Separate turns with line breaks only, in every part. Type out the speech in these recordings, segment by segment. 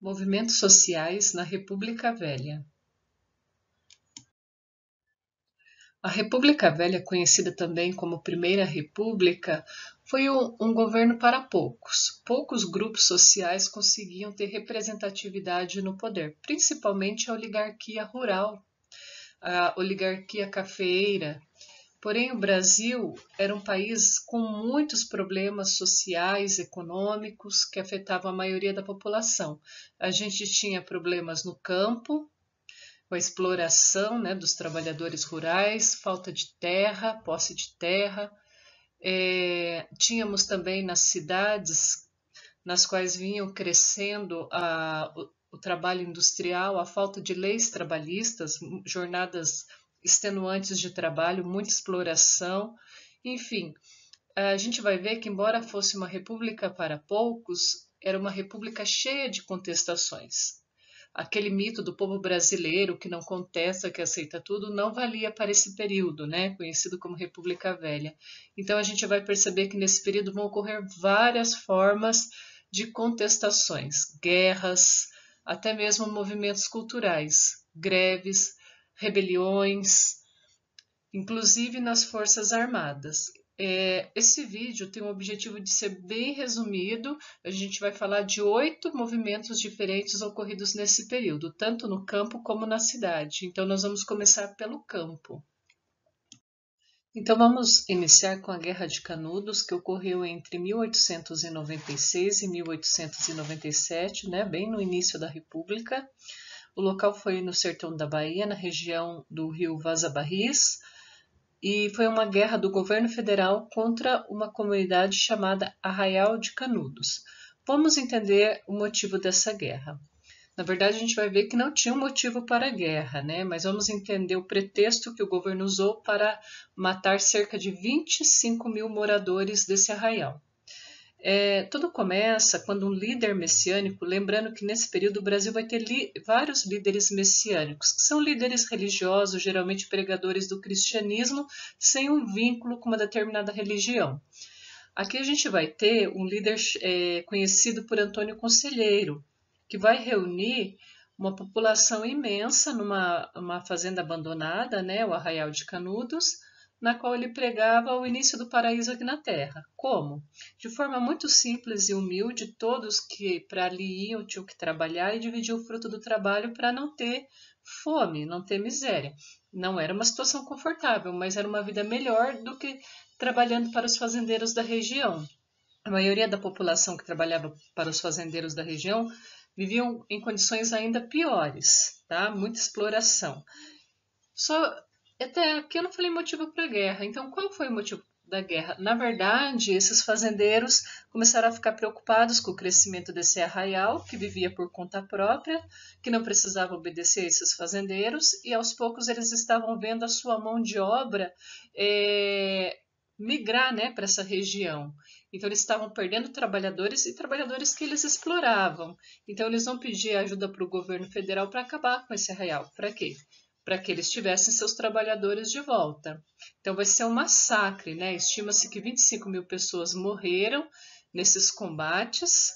Movimentos sociais na República Velha. A República Velha, conhecida também como Primeira República, foi um governo para poucos. Poucos grupos sociais conseguiam ter representatividade no poder, principalmente a oligarquia rural, a oligarquia cafeeira. Porém, o Brasil era um país com muitos problemas sociais, econômicos, que afetavam a maioria da população. A gente tinha problemas no campo, com a exploração, né, dos trabalhadores rurais, falta de terra, posse de terra. Tínhamos também nas cidades, nas quais vinham crescendo o trabalho industrial, a falta de leis trabalhistas, jornadas extenuantes de trabalho, muita exploração, enfim. A gente vai ver que, embora fosse uma república para poucos, era uma república cheia de contestações. Aquele mito do povo brasileiro que não contesta, que aceita tudo, não valia para esse período, né, conhecido como República Velha. Então a gente vai perceber que nesse período vão ocorrer várias formas de contestações, guerras, até mesmo movimentos culturais, greves, rebeliões, inclusive nas Forças Armadas. Esse vídeo tem o objetivo de ser bem resumido. A gente vai falar de 8 movimentos diferentes ocorridos nesse período, tanto no campo como na cidade. Então, nós vamos começar pelo campo. Então, vamos iniciar com a Guerra de Canudos, que ocorreu entre 1896 e 1897, né, bem no início da República. O local foi no sertão da Bahia, na região do rio Vaza Barris, e foi uma guerra do governo federal contra uma comunidade chamada Arraial de Canudos. Vamos entender o motivo dessa guerra. Na verdade, a gente vai ver que não tinha um motivo para a guerra, né? Mas vamos entender o pretexto que o governo usou para matar cerca de 25 mil moradores desse arraial. Tudo começa quando um líder messiânico, lembrando que nesse período o Brasil vai ter vários líderes messiânicos, que são líderes religiosos, geralmente pregadores do cristianismo, sem um vínculo com uma determinada religião. Aqui a gente vai ter um líder conhecido por Antônio Conselheiro, que vai reunir uma população imensa numa fazenda abandonada, né, o Arraial de Canudos, na qual ele pregava o início do paraíso aqui na Terra. Como? De forma muito simples e humilde, todos que para ali iam tinham que trabalhar e dividir o fruto do trabalho para não ter fome, não ter miséria. Não era uma situação confortável, mas era uma vida melhor do que trabalhando para os fazendeiros da região. A maioria da população que trabalhava para os fazendeiros da região viviam em condições ainda piores, tá? Muita exploração. Até aqui eu não falei motivo para a guerra. Então, qual foi o motivo da guerra? Na verdade, esses fazendeiros começaram a ficar preocupados com o crescimento desse arraial, que vivia por conta própria, que não precisava obedecer a esses fazendeiros, e aos poucos eles estavam vendo a sua mão de obra migrar, né, para essa região. Então, eles estavam perdendo trabalhadores e trabalhadores que eles exploravam. Então, eles vão pedir ajuda para o governo federal para acabar com esse arraial. Para quê? Para que eles tivessem seus trabalhadores de volta. Então vai ser um massacre, né? Estima-se que 25 mil pessoas morreram nesses combates,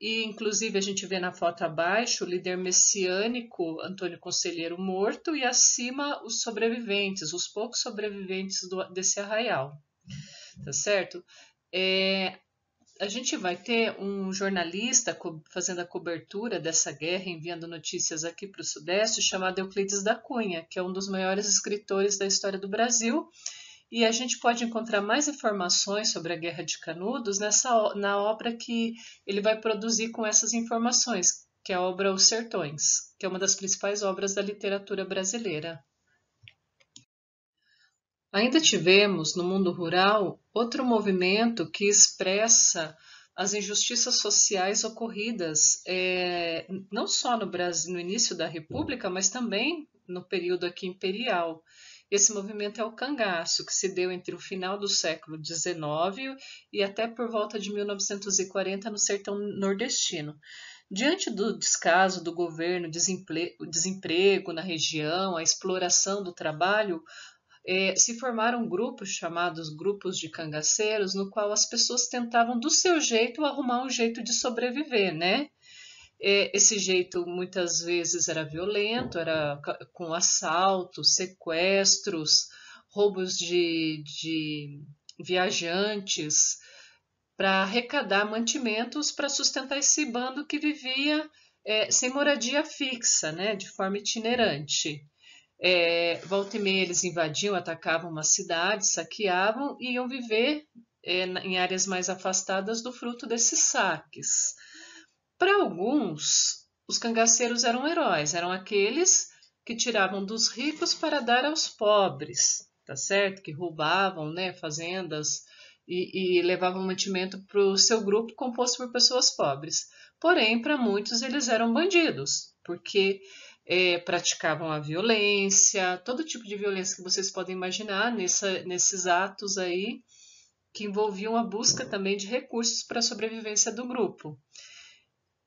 e inclusive a gente vê na foto abaixo o líder messiânico Antônio Conselheiro morto e acima os sobreviventes, os poucos sobreviventes desse arraial, tá certo? A gente vai ter um jornalista fazendo a cobertura dessa guerra, enviando notícias aqui para o Sudeste, chamado Euclides da Cunha, que é um dos maiores escritores da história do Brasil. E a gente pode encontrar mais informações sobre a Guerra de Canudos na obra que ele vai produzir com essas informações, que é a obra Os Sertões, que é uma das principais obras da literatura brasileira. Ainda tivemos, no mundo rural, outro movimento que expressa as injustiças sociais ocorridas não só no Brasil, no início da República, mas também no período aqui imperial. Esse movimento é o cangaço, que se deu entre o final do século XIX e até por volta de 1940 no sertão nordestino. Diante do descaso do governo, desemprego na região, a exploração do trabalho, se formaram grupos chamados grupos de cangaceiros, no qual as pessoas tentavam do seu jeito arrumar um jeito de sobreviver, né? Esse jeito muitas vezes era violento, era com assaltos, sequestros, roubos de viajantes, para arrecadar mantimentos para sustentar esse bando que vivia sem moradia fixa, né, de forma itinerante. Volta e meia eles invadiam, atacavam uma cidade, saqueavam e iam viver em áreas mais afastadas do fruto desses saques. Para alguns, os cangaceiros eram heróis, eram aqueles que tiravam dos ricos para dar aos pobres, tá certo? Que roubavam, né, fazendas e levavam mantimento para o seu grupo composto por pessoas pobres. Porém, para muitos eles eram bandidos, porque praticavam a violência, todo tipo de violência que vocês podem imaginar nesses atos aí, que envolviam a busca também de recursos para a sobrevivência do grupo.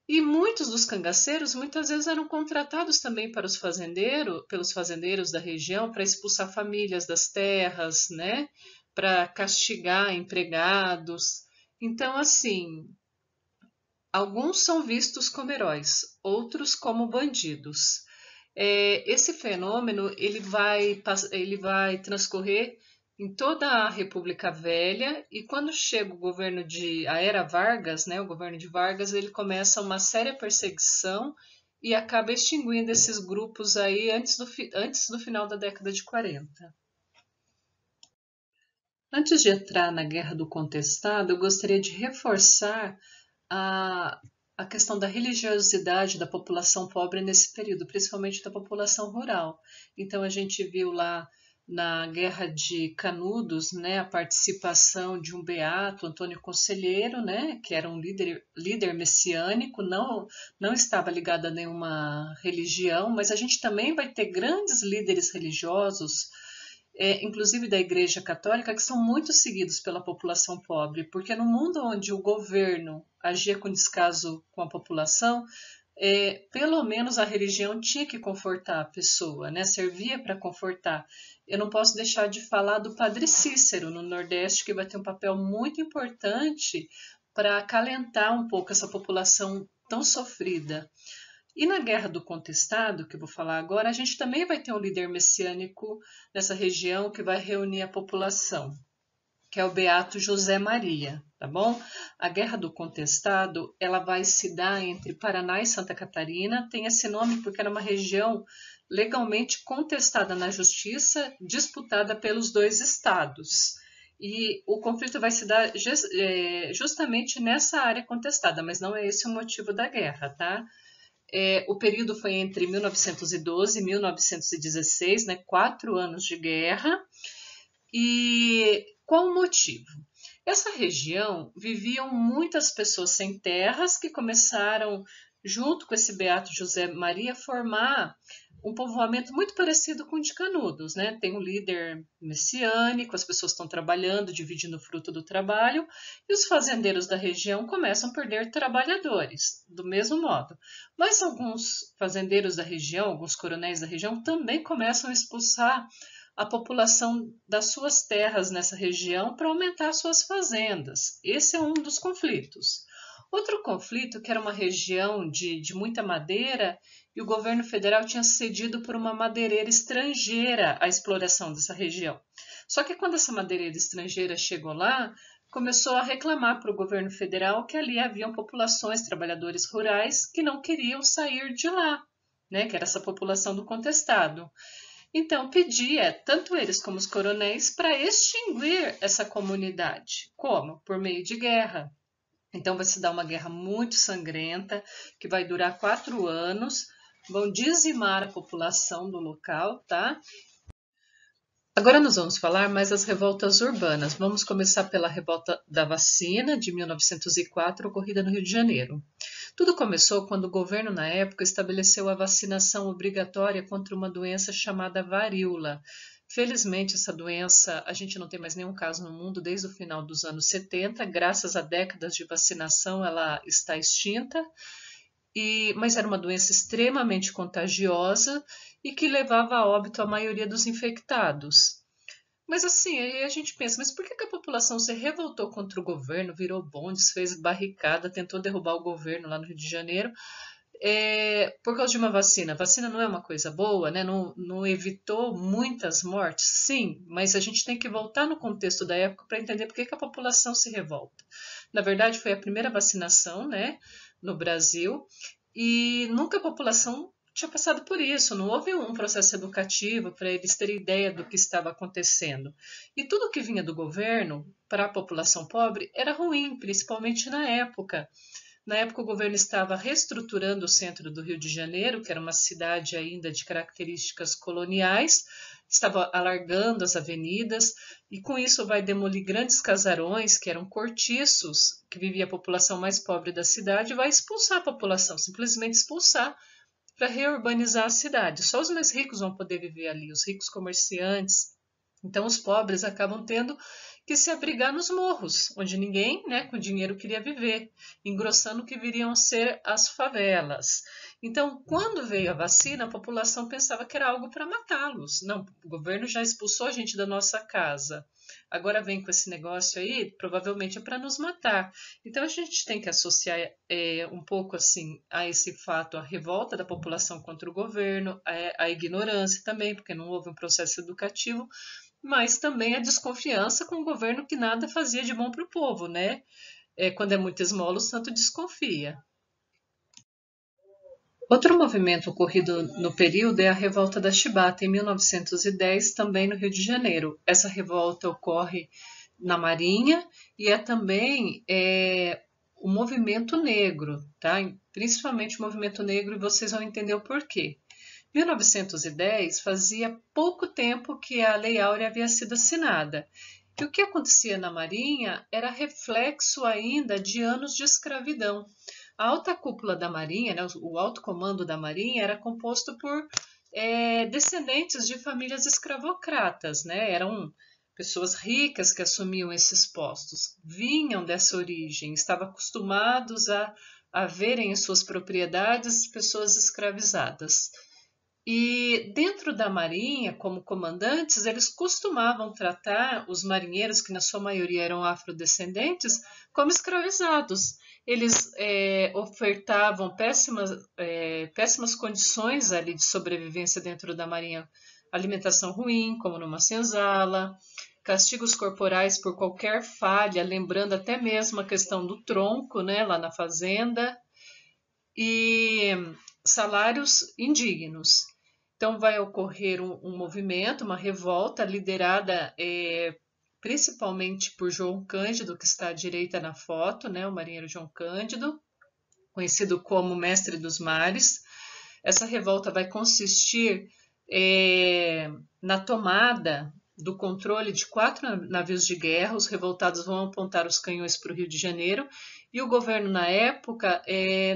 E muitos dos cangaceiros muitas vezes eram contratados também para pelos fazendeiros da região para expulsar famílias das terras, né? Para castigar empregados. Então, assim, alguns são vistos como heróis, outros como bandidos. Esse fenômeno ele vai transcorrer em toda a República Velha e quando chega o governo a era Vargas, né, o governo de Vargas, ele começa uma séria perseguição e acaba extinguindo esses grupos aí antes do final da década de 40. Antes de entrar na Guerra do Contestado, eu gostaria de reforçar a, a questão da religiosidade da população pobre nesse período, principalmente da população rural. Então, a gente viu lá na Guerra de Canudos, né, a participação de um beato, Antônio Conselheiro, né, que era um líder messiânico, não estava ligado a nenhuma religião, mas a gente também vai ter grandes líderes religiosos inclusive da Igreja Católica, que são muito seguidos pela população pobre, porque no mundo onde o governo agia com descaso com a população, pelo menos a religião tinha que confortar a pessoa, né? Servia para confortar. Eu não posso deixar de falar do Padre Cícero no Nordeste, que vai ter um papel muito importante para acalentar um pouco essa população tão sofrida. E na Guerra do Contestado, que eu vou falar agora, a gente também vai ter um líder messiânico nessa região que vai reunir a população, que é o Beato José Maria, tá bom? A Guerra do Contestado, ela vai se dar entre Paraná e Santa Catarina, tem esse nome porque era uma região legalmente contestada na justiça, disputada pelos dois estados. E o conflito vai se dar justamente nessa área contestada, mas não é esse o motivo da guerra, tá? O período foi entre 1912 e 1916, né, 4 anos de guerra. E qual o motivo? Essa região viviam muitas pessoas sem terras que começaram, junto com esse Beato José Maria, a formar um povoamento muito parecido com o de Canudos, né? Tem um líder messiânico, as pessoas estão trabalhando, dividindo o fruto do trabalho, e os fazendeiros da região começam a perder trabalhadores, do mesmo modo. Mas alguns fazendeiros da região, alguns coronéis da região, também começam a expulsar a população das suas terras nessa região para aumentar suas fazendas. Esse é um dos conflitos. Outro conflito, que era uma região de muita madeira, e o governo federal tinha cedido por uma madeireira estrangeira a exploração dessa região. Só que quando essa madeireira estrangeira chegou lá, começou a reclamar para o governo federal que ali haviam populações, trabalhadores rurais, que não queriam sair de lá, né, que era essa população do contestado. Então pedia, tanto eles como os coronéis, para extinguir essa comunidade. Como? Por meio de guerra. Então vai se dar uma guerra muito sangrenta, que vai durar 4 anos, vão dizimar a população do local, tá? Agora nós vamos falar mais das revoltas urbanas. Vamos começar pela revolta da vacina de 1904, ocorrida no Rio de Janeiro. Tudo começou quando o governo, na época, estabeleceu a vacinação obrigatória contra uma doença chamada varíola. Felizmente, essa doença, a gente não tem mais nenhum caso no mundo desde o final dos anos 70, graças a décadas de vacinação, ela está extinta, mas era uma doença extremamente contagiosa e que levava a óbito a maioria dos infectados. Mas assim, aí a gente pensa, mas por que a população se revoltou contra o governo, virou bondes, fez barricada, tentou derrubar o governo lá no Rio de Janeiro? por causa de uma vacina. A vacina não é uma coisa boa, né? Não evitou muitas mortes? Sim, mas a gente tem que voltar no contexto da época para entender por que a população se revolta. Na verdade, foi a primeira vacinação, né, no Brasil, e nunca a população tinha passado por isso, não houve um processo educativo para eles terem ideia do que estava acontecendo. E tudo que vinha do governo para a população pobre era ruim, principalmente na época. Na época, o governo estava reestruturando o centro do Rio de Janeiro, que era uma cidade ainda de características coloniais, estava alargando as avenidas, e com isso vai demolir grandes casarões, que eram cortiços, que vivia a população mais pobre da cidade, e vai expulsar a população, simplesmente expulsar, para reurbanizar a cidade. Só os mais ricos vão poder viver ali, os ricos comerciantes. Então, os pobres acabam tendo que se abrigar nos morros, onde ninguém, né, com dinheiro queria viver, engrossando o que viriam a ser as favelas. Então, quando veio a vacina, a população pensava que era algo para matá-los. Não, o governo já expulsou a gente da nossa casa. Agora vem com esse negócio aí, provavelmente é para nos matar. Então a gente tem que associar um pouco assim a esse fato a revolta da população contra o governo, a ignorância também, porque não houve um processo educativo, mas também a desconfiança com o governo que nada fazia de bom para o povo, né? Quando é muito esmola, o santo desconfia. Outro movimento ocorrido no período é a Revolta da Chibata, em 1910, também no Rio de Janeiro. Essa revolta ocorre na Marinha e é também o movimento negro, tá? Principalmente o movimento negro, e vocês vão entender o porquê. 1910 fazia pouco tempo que a Lei Áurea havia sido assinada. E o que acontecia na Marinha era reflexo ainda de anos de escravidão. A alta cúpula da Marinha, né, o alto comando da Marinha, era composto por descendentes de famílias escravocratas, né? Eram pessoas ricas que assumiam esses postos, vinham dessa origem, estavam acostumados a verem em suas propriedades pessoas escravizadas. E dentro da Marinha, como comandantes, eles costumavam tratar os marinheiros, que na sua maioria eram afrodescendentes, como escravizados. Eles ofertavam péssimas condições ali de sobrevivência dentro da Marinha, alimentação ruim, como numa senzala, castigos corporais por qualquer falha, lembrando até mesmo a questão do tronco, né, lá na fazenda, e salários indignos. Então vai ocorrer um movimento, uma revolta liderada principalmente por João Cândido, que está à direita na foto, né, o marinheiro João Cândido, conhecido como Mestre dos Mares. Essa revolta vai consistir na tomada do controle de 4 navios de guerra. Os revoltados vão apontar os canhões para o Rio de Janeiro e o governo, na época,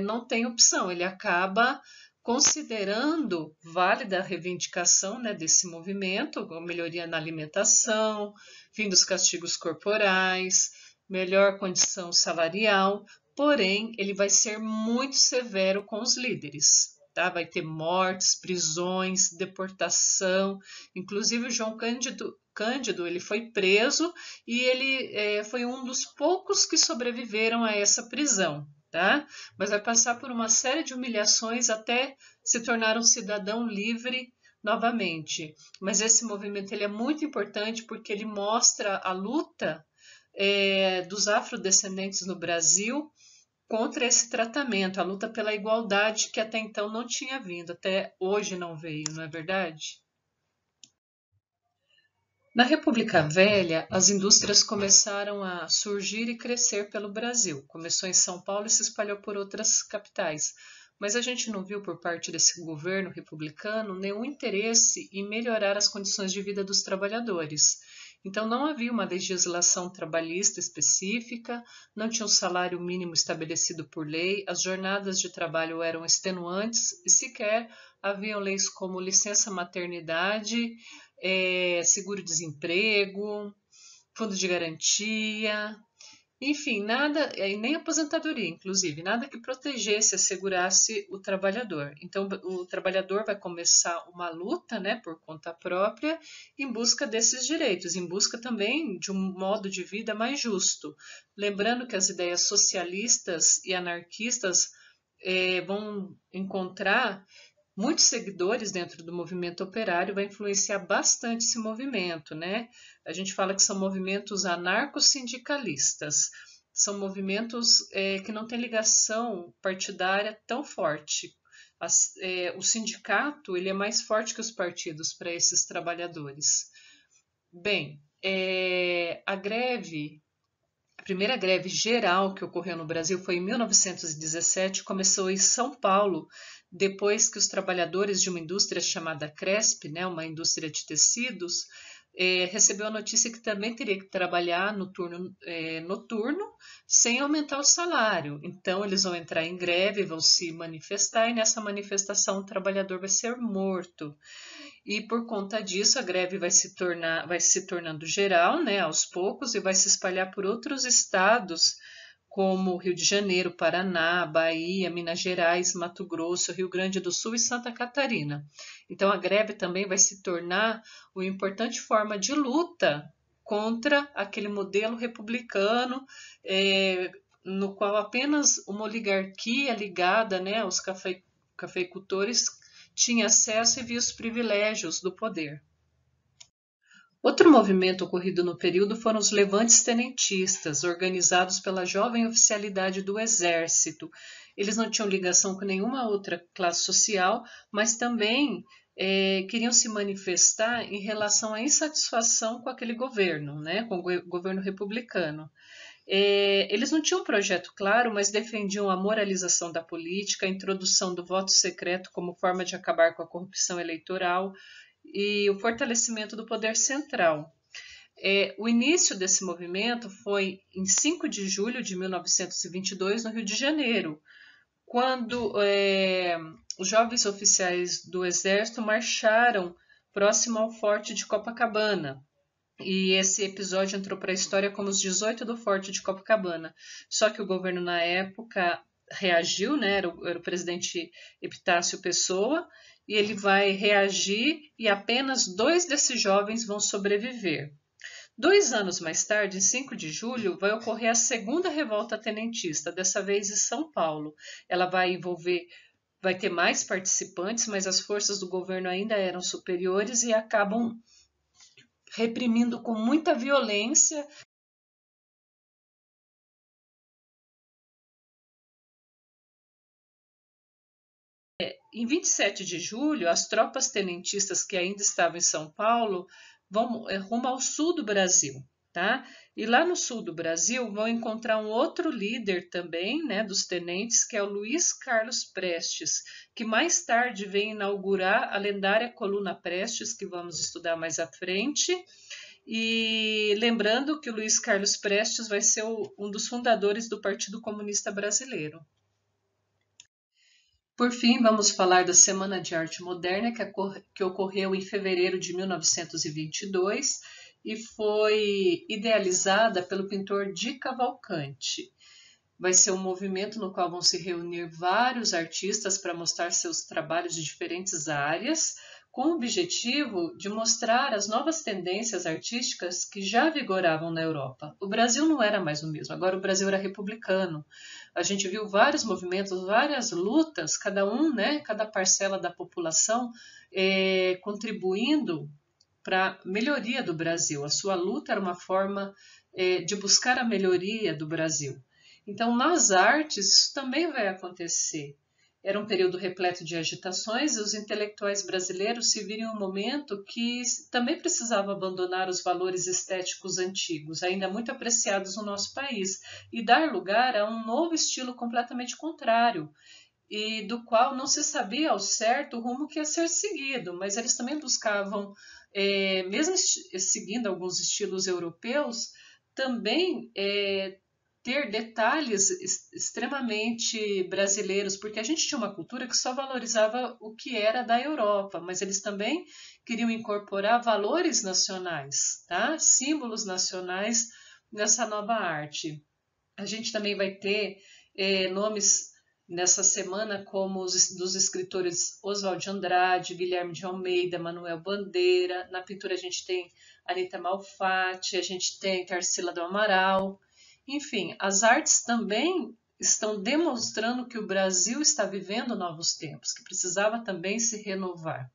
não tem opção, ele acaba considerando válida a reivindicação, né, desse movimento, melhoria na alimentação, fim dos castigos corporais, melhor condição salarial, porém ele vai ser muito severo com os líderes. Tá? Vai ter mortes, prisões, deportação. Inclusive o João Cândido ele foi preso e ele foi um dos poucos que sobreviveram a essa prisão. Tá? Mas vai passar por uma série de humilhações até se tornar um cidadão livre novamente. Mas esse movimento ele é muito importante porque ele mostra a luta dos afrodescendentes no Brasil contra esse tratamento, a luta pela igualdade que até então não tinha vindo, até hoje não veio, não é verdade? Na República Velha, as indústrias começaram a surgir e crescer pelo Brasil. Começou em São Paulo e se espalhou por outras capitais. Mas a gente não viu por parte desse governo republicano nenhum interesse em melhorar as condições de vida dos trabalhadores. Então não havia uma legislação trabalhista específica, não tinha um salário mínimo estabelecido por lei, as jornadas de trabalho eram extenuantes e sequer haviam leis como licença maternidade, seguro-desemprego, fundo de garantia, enfim, nada, nem aposentadoria, inclusive, nada que protegesse, assegurasse o trabalhador. Então, o trabalhador vai começar uma luta, né, por conta própria, em busca desses direitos, em busca também de um modo de vida mais justo. Lembrando que as ideias socialistas e anarquistas vão encontrar muitos seguidores dentro do movimento operário, vai influenciar bastante esse movimento, né? A gente fala que são movimentos anarco-sindicalistas, são movimentos que não têm ligação partidária tão forte. O sindicato ele é mais forte que os partidos para esses trabalhadores. Bem, a primeira greve geral que ocorreu no Brasil foi em 1917, começou em São Paulo, depois que os trabalhadores de uma indústria chamada Cresp, né, uma indústria de tecidos, recebeu a notícia que também teria que trabalhar no turno noturno sem aumentar o salário. Então eles vão entrar em greve, vão se manifestar e nessa manifestação o trabalhador vai ser morto. E por conta disso a greve vai se tornando geral, né, aos poucos, e vai se espalhar por outros estados, como Rio de Janeiro, Paraná, Bahia, Minas Gerais, Mato Grosso, Rio Grande do Sul e Santa Catarina. Então a greve também vai se tornar uma importante forma de luta contra aquele modelo republicano, no qual apenas uma oligarquia ligada, né, aos cafeicultores tinha acesso e via os privilégios do poder. Outro movimento ocorrido no período foram os levantes tenentistas, organizados pela jovem oficialidade do Exército. Eles não tinham ligação com nenhuma outra classe social, mas também queriam se manifestar em relação à insatisfação com aquele governo, né, com o governo republicano. Eles não tinham um projeto claro, mas defendiam a moralização da política, a introdução do voto secreto como forma de acabar com a corrupção eleitoral e o fortalecimento do poder central. O início desse movimento foi em 5 de julho de 1922, no Rio de Janeiro, quando os jovens oficiais do Exército marcharam próximo ao Forte de Copacabana. E esse episódio entrou para a história como os 18 do Forte de Copacabana. Só que o governo na época reagiu, né? Era o presidente Epitácio Pessoa, e ele vai reagir e apenas 2 desses jovens vão sobreviver. 2 anos mais tarde, em 5 de julho, vai ocorrer a segunda revolta tenentista, dessa vez em São Paulo. Ela vai ter mais participantes, mas as forças do governo ainda eram superiores e acabam reprimindo com muita violência. Em 27 de julho, as tropas tenentistas que ainda estavam em São Paulo vão rumo ao sul do Brasil, tá? E lá no sul do Brasil vão encontrar um outro líder também, né, dos tenentes, que é o Luiz Carlos Prestes, que mais tarde vem inaugurar a lendária Coluna Prestes, que vamos estudar mais à frente. E lembrando que o Luiz Carlos Prestes vai ser um dos fundadores do Partido Comunista Brasileiro. Por fim, vamos falar da Semana de Arte Moderna, que ocorreu em fevereiro de 1922 e foi idealizada pelo pintor Di Cavalcanti. Vai ser um movimento no qual vão se reunir vários artistas para mostrar seus trabalhos de diferentes áreas, com o objetivo de mostrar as novas tendências artísticas que já vigoravam na Europa. O Brasil não era mais o mesmo, agora o Brasil era republicano. A gente viu vários movimentos, várias lutas, cada parcela da população contribuindo para a melhoria do Brasil. A sua luta era uma forma de buscar a melhoria do Brasil. Então, nas artes, isso também vai acontecer. Era um período repleto de agitações e os intelectuais brasileiros se viram em um momento que também precisavam abandonar os valores estéticos antigos, ainda muito apreciados no nosso país, e dar lugar a um novo estilo completamente contrário, e do qual não se sabia ao certo o rumo que ia ser seguido, mas eles também buscavam, mesmo seguindo alguns estilos europeus, também ter detalhes extremamente brasileiros, porque a gente tinha uma cultura que só valorizava o que era da Europa, mas eles também queriam incorporar valores nacionais, tá? Símbolos nacionais nessa nova arte. A gente também vai ter nomes nessa semana como os dos escritores Oswald de Andrade, Guilherme de Almeida, Manuel Bandeira. Na pintura a gente tem Anita Malfatti, a gente tem Tarsila do Amaral. Enfim, as artes também estão demonstrando que o Brasil está vivendo novos tempos, que precisava também se renovar.